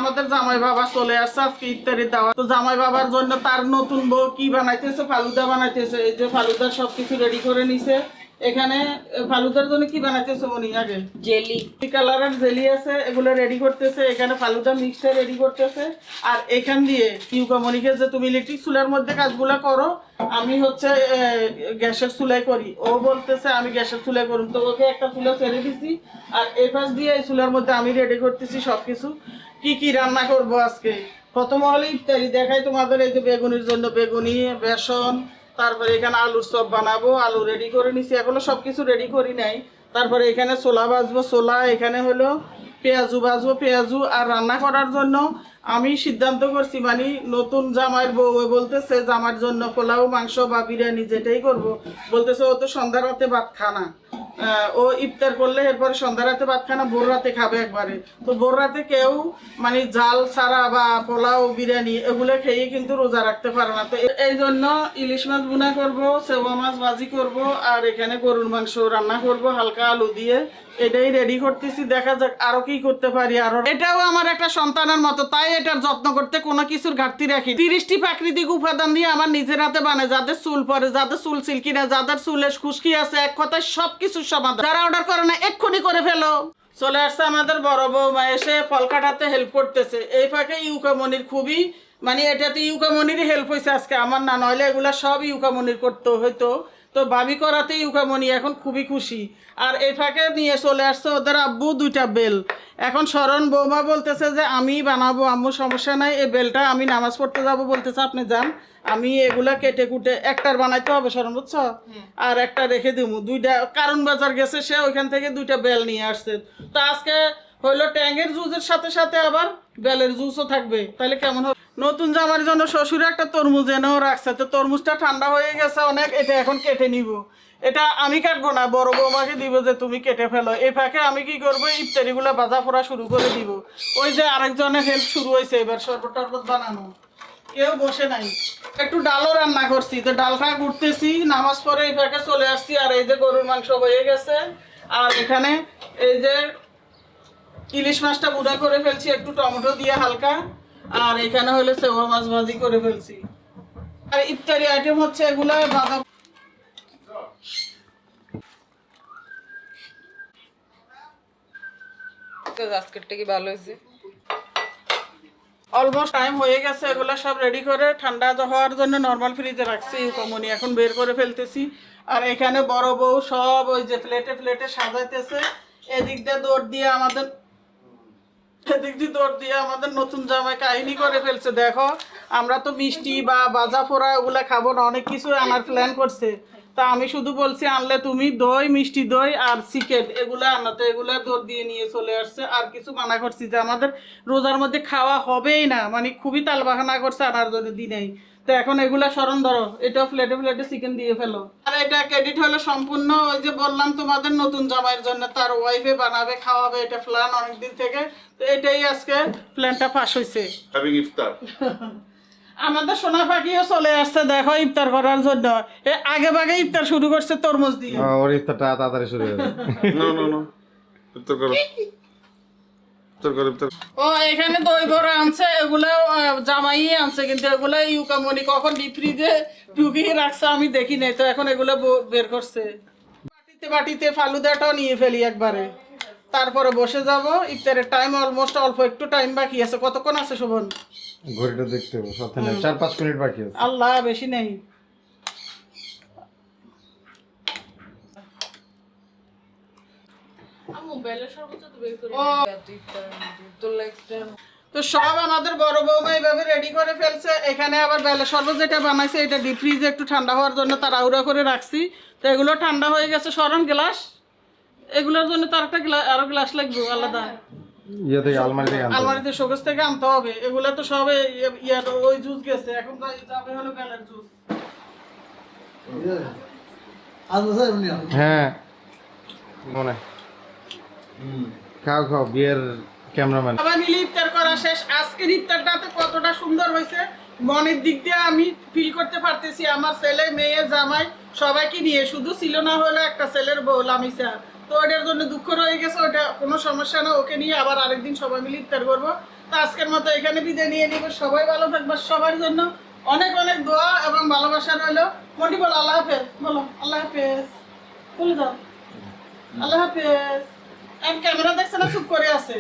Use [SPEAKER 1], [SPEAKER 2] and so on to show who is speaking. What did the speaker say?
[SPEAKER 1] আমাদের জামাই বাবা চলে আসছে আজকে ইফতারি দাওয়াত। তো জামাই বাবার জন্য তার নতুন বউ কি বানাইতেছে, ফালুদা বানাইতেছে। এই যে ফালুদার সবকিছু রেডি করে নিছে। এখানে ফালুদার জন্য কি বানাইতেছে মনি? আগে
[SPEAKER 2] জেলি
[SPEAKER 1] কালারের জেলি আছে, এগুলো রেডি করতেছে। এখানে ফালুদা মিক্সচার রেডি করতেছে। আর এখান দিয়ে ইউকামনিকে যে তুমি ইলেকট্রিক চুলার মধ্যে কাজগুলো করো, আমি হচ্ছে গ্যাসের চুলায় করি। ও বলতেছে আমি গ্যাসের চুলায় করুন, তো ওকে একটা চুলা ছেড়ে দিছি। আর এই পাশ দিয়ে এই চুলার মধ্যে আমি রেডি করতেছি সবকিছু। কি কি রান্না করব আজকে। প্রথম হলে ইফতারি দেখাই তোমাদের। এই যে বেগুনির জন্য বেগুনি, বেসন, তারপরে এখানে আলুর চপ বানাবো, আলু রেডি করে নিছি। এখনো সবকিছু রেডি করি নাই। তারপরে এখানে ছোলা ভাজবো, ছোলা। এখানে হলো পেঁয়াজু ভাজবো, পেঁয়াজু। আর রান্না করার জন্য আমি সিদ্ধান্ত করছি, মানে নতুন জামাইয়ের বউ বলতেছে জামার জন্য পোলাও, মাংস বা বিরিয়ানি যেটাই করব, বলতেছে ও তো সন্ধ্যা রাতে ভাত খানা। ও ইফতার করলে এরপরে সন্ধ্যা রাতে ভাত খানা, ভোর রাতে খাবে একবারে। তো ভোর রাতে কেউ মানে জাল ছাড়া বা পোলাও, বিরিয়ানি এগুলো খেয়ে কিন্তু রোজা রাখতে পারে না। তো এই জন্য ইলিশ মাছ ভুনা করবো, সেওয়া মাছ ভাজি করব, আর এখানে গরুর মাংস রান্না করব হালকা আলু দিয়ে। এটাই রেডি করতেছি, দেখা যাক আরো কি করতে পারি। আরো এটাও আমার একটা সন্তানের মতো, তাই এটার যত্ন করতে কোনো কিছুর ঘাটতি রাখি। 30টি প্রাকৃতিক উপাদান দিয়ে আমার নিজের হাতে বানায়। যাদের চুল পরে, যাদের চুল সিল্কি না, যাদের চুলে খুশকি আছে, এক কথায় সবকিছুর সমাধান। যারা অর্ডার করে না এক্ষুনি করে ফেলো। চলে আসছে আমাদের বড় বৌমা, এসে ফল কাটাতে হেল্প করতেছে। এই ফাঁকে ইউকামনির খুবই মানে এটাতে ইউকামনিরই হেল্প হয়েছে আজকে, আমার না। নইলে এগুলা সব ইউকামনির করতে হইতো। তো ভাবি করাতে ইউকামনি এখন খুবই খুশি। আর এই ফাঁকে নিয়ে চলে আসছে ওদের আব্বু 2টা বেল। এখন শরণ বৌমা বলতেছে যে আমি বানাবো, আম্মু সমস্যা নাই, এই বেলটা আমি নামাজ পড়তে যাবো বলতেছে। আপনি যান, আমি এগুলা কেটে কুটে একটার বানাইতে হবে শরণ, বুঝছো? আর একটা রেখে দিব। 2টা কারণ বাজার গেছে সে, ওইখান থেকে 2টা বেল নিয়ে আসছে। তো আজকে হইলো ট্যাঙ্গের জুসের সাথে সাথে আবার বেলের জুসও থাকবে, তাহলে কেমন হবে? নতুন জামার জন্য শ্বশুরে একটা তরমুজ এনেও রাখছে। তো তরমুজটা ঠান্ডা হয়ে গেছে অনেক, এটা এখন কেটে নিব। এটা আমি কাটবো না, বড় বৌমাকে দিব যে তুমি কেটে ফেলো। এই ফাঁকে আমি কি করবো, ইফতারিগুলো ভাজা ফোড়া শুরু করে দিব। ওই যে আরেকজনের হেল্প শুরু হয়েছে এবার শরবত টরবত বানানো, কেউ বসে নাই। একটু ডালও রান্না করছি, তো ডালটা গুড়তেছি। নামাজ পরে এই ফাঁকে চলে আসছি। আর এই যে গরুর মাংস হয়ে গেছে। আর এখানে এই যে ইলিশ মাছটা বুড়া করে ফেলছি একটু টমেটো দিয়ে হালকা। আর এখানে হলো সেওয়া মাছ ভাজি করে ফেলছি। আর ইফতারি আইটেম হচ্ছে এগুলা বাঁধা।
[SPEAKER 2] আজকেরটা কি ভালো হয়েছে?
[SPEAKER 1] অলমোস্ট টাইম হয়ে গেছে। এগুলো সব রেডি করে ঠান্ডা হওয়ার জন্য নর্মাল ফ্রিজে রাখছি ইউকামনি, এখন বের করে ফেলতেছি। আর এখানে বড় বউ সব ওই যে প্লেটে প্লেটে সাজাইতেছে। এদিক দিয়ে দৌড় দিয়ে আমাদের নতুন জামাই কাহিনী করে ফেলছে। দেখো, আমরা তো মিষ্টি বা ভাজা ফোড়া ওগুলা খাবো না, অনেক কিছু আনার প্ল্যান করছে। তা আমি শুধু বলছি আনলে তুমি দই, মিষ্টি দই আর চিকেন এগুলো আনাতে, এগুলো দৌড় দিয়ে নিয়ে চলে আসছে। আর কিছু মানা করছি যে আমাদের রোজার মধ্যে খাওয়া হবেই না, মানে খুবই তাল বাহানা করছে আনার জন্য দিনেই। তো এখন এগুলা স্মরণ ধরো, এটাও প্লেটে প্লেটে চিকেন দিয়ে ফেলো। আর এটা ক্রেডিট হলো সম্পূর্ণ ওই যে বললাম তোমাদের নতুন জামাইয়ের জন্য, তার ওয়াইফে বানাবে, খাওয়াবে, এটা প্ল্যান অনেকদিন থেকে। তো এটাই আজকে প্ল্যানটা ফাঁস হয়েছে।
[SPEAKER 3] ইফতার
[SPEAKER 1] আমাদের সোনা পাখিও চলে আসছে দেখো ইফতার করার জন্য। আগে ভাগে ইফতার শুরু করছে তরমুজ দিয়ে।
[SPEAKER 4] ওর ইফতারটা তাড়াতাড়ি শুরু হয়ে যাবে।
[SPEAKER 3] নো ইফতার করো, ইফতার।
[SPEAKER 1] ও এখানে দই বড়া আনছে, এগুলো জামাই আনছে, কিন্তু এগুলো ইউকামনি কখন ডিপ ফ্রিজে ঢুকিয়ে রাখছে আমি দেখি নাই। তো এখন এগুলো বের করছে। বাটিতে বাটিতে ফালুদাটাও নিয়ে ফেলি একবারে, তারপরে বসে যাব। ইফতারের টাইম অলমোস্ট, অল্প একটু টাইম বাকি আছে। কতক্ষণ আছে শোভন?
[SPEAKER 4] ঘড়িটা দেখতে হবে, সাথে নেই 4-5 মিনিট বাকি আছে।
[SPEAKER 1] আল্লাহ, বেশি নেই। তো সব আমাদের বড় বৌমা এইভাবে রেডি করে ফেলছে। এখানে আবার বেলা শরবত যেটা বানাইছে এটা ডিপ ফ্রিজে একটু ঠান্ডা হওয়ার জন্য তাড়াহুড়া করে রাখছি। তো এগুলো ঠান্ডা হয়ে গেছে। স্মরণ গ্লাস, এগুলোর জন্য তার একটা গ্লাস, আরো গ্লাস লাগবে আলাদা।
[SPEAKER 4] ইয়ে থেকে
[SPEAKER 1] আলমারিতে শোকেস থেকে আনতে হবে। এগুলো তো সব ওই জুস গেছে, এখন যাবে হলো বেলার জুস।
[SPEAKER 4] হ্যাঁ মনে খাও বিয়ের ক্যামেরাম্যান।
[SPEAKER 1] সবাই মিলে ইফতার করা শেষ। আজকের ইফতারটাতে কতটা সুন্দর হয়েছে মনের দিক দিয়ে আমি ফিল করতে পারতেছি। আমার ছেলে, মেয়ে, জামাই সবাইকে নিয়ে, শুধু ছিল না হলো একটা ছেলের বউ লামিসা। তো ওটার জন্য দুঃখ রয়ে গেছে, ওটা কোনো সমস্যা না। ওকে নিয়ে আবার আরেকদিন সবাই মিলে ইফতার করবো। তো আজকের মতো এখানে বিদায় নিয়ে নিব। সবাই ভালো থাকবে, সবার জন্য অনেক অনেক দোয়া এবং ভালোবাসা রইলো। মন্টি বলো আল্লাহ হাফেজ, বলো আল্লাহ হাফেজ, বলে দাও আল্লাহ হাফেজ। ক্যামেরা দেখছে না, চুপ করে আছে।